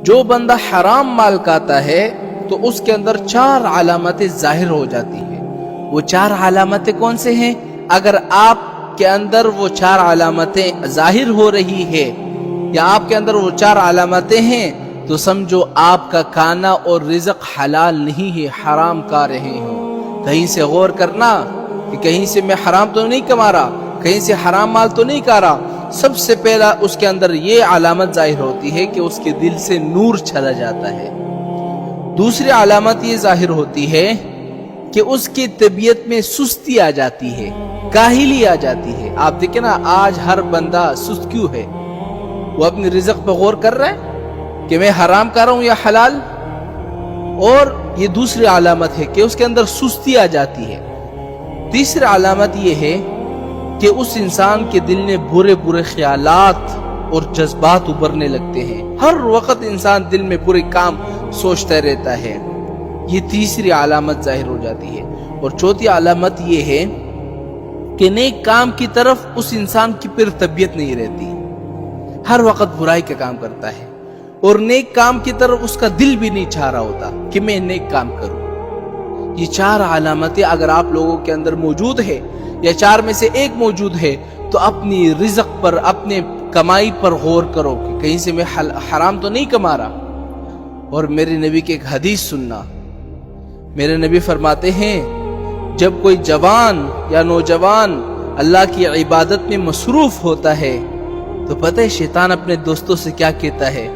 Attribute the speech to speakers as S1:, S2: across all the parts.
S1: جو بندہ حرام مال کھاتا ہے تو اس کے اندر 4 علامتیں ظاہر ہو جاتی ہیں۔ وہ 4 علامتیں کون سے ہیں؟ اگر آپ کے اندر وہ 4 علامتیں ظاہر ہو رہی ہے یا آپ کے اندر وہ 4 علامتیں ہیں تو سمجھو آپ کا کھانا اور رزق حلال نہیں ہے، حرام کھا رہے ہو۔ کہیں سے غور کرنا کہ کہیں سے میں حرام تو نہیں کما رہا، کہیں سے حرام مال تو نہیں کھا رہا۔ سب سے پہلا اس کے اندر یہ علامت ظاہر ہوتی ہے کہ اس کے دل سے نور چلا جاتا ہے۔ دوسری علامت یہ ظاہر ہوتی ہے کہ اس کی طبیعت میں سستی آ جاتی ہے، کاہلی آ جاتی ہے۔ آپ دیکھیں نا آج ہر بندہ سست کیوں ہے؟ وہ اپنے رزق پہ غور کر رہا ہے کہ میں حرام کر رہا ہوں یا حلال۔ اور یہ دوسری علامت ہے کہ اس کے اندر سستی آ جاتی ہے۔ تیسری علامت یہ ہے کہ اس انسان کے دل میں برے برے خیالات اور جذبات ابھرنے لگتے ہیں، ہر وقت انسان دل میں برے کام سوچتا رہتا ہے۔ یہ تیسری علامت ظاہر ہو جاتی ہے۔ اور چوتھی علامت یہ ہے کہ نیک کام کی طرف اس انسان کی پھر طبیعت نہیں رہتی، ہر وقت برائی کا کام کرتا ہے، اور نیک کام کی طرف اس کا دل بھی نہیں چاہ رہا ہوتا کہ میں نیک کام کروں۔ یہ 4 علامتیں اگر آپ لوگوں کے اندر موجود ہے یا 4 میں سے ایک موجود ہے تو اپنی رزق پر، اپنے کمائی پر غور کرو کہ کہیں سے میں حرام تو نہیں کما رہا۔ اور میرے نبی کی ایک حدیث سننا، میرے نبی فرماتے ہیں جب کوئی جوان یا نوجوان اللہ کی عبادت میں مصروف ہوتا ہے تو پتہ ہے شیطان اپنے دوستوں سے کیا کہتا ہے؟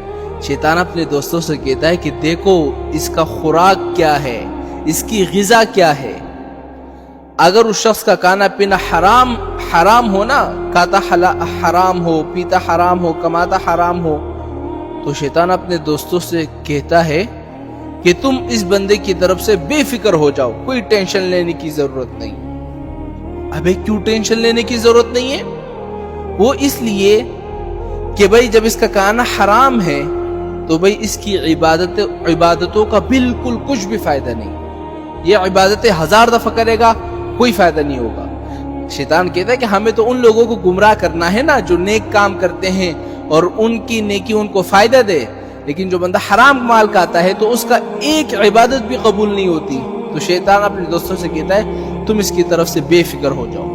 S1: شیطان اپنے دوستوں سے کہتا ہے کہ دیکھو اس کا خوراک کیا ہے، اس کی غذا کیا ہے۔ اگر اس شخص کا کھانا پینا حرام ہو نا، کھاتا حرام ہو، پیتا حرام ہو، کماتا حرام ہو، تو شیطان اپنے دوستوں سے کہتا ہے کہ تم اس بندے کی طرف سے بے فکر ہو جاؤ، کوئی ٹینشن لینے کی ضرورت نہیں۔ ابے کیوں ٹینشن لینے کی ضرورت نہیں ہے؟ وہ اس لیے کہ بھائی جب اس کا کھانا حرام ہے تو بھائی اس کی عبادتوں کا بالکل کچھ بھی فائدہ نہیں۔ یہ عبادتیں 1000 دفعہ کرے گا کوئی فائدہ نہیں ہوگا۔ شیطان کہتا ہے کہ ہمیں تو ان لوگوں کو گمراہ کرنا ہے نا جو نیک کام کرتے ہیں اور ان کی نیکی ان کو فائدہ دے، لیکن جو بندہ حرام مال کھاتا ہے تو اس کا ایک عبادت بھی قبول نہیں ہوتی۔ تو شیطان اپنے دوستوں سے کہتا ہے تم اس کی طرف سے بے فکر ہو جاؤ۔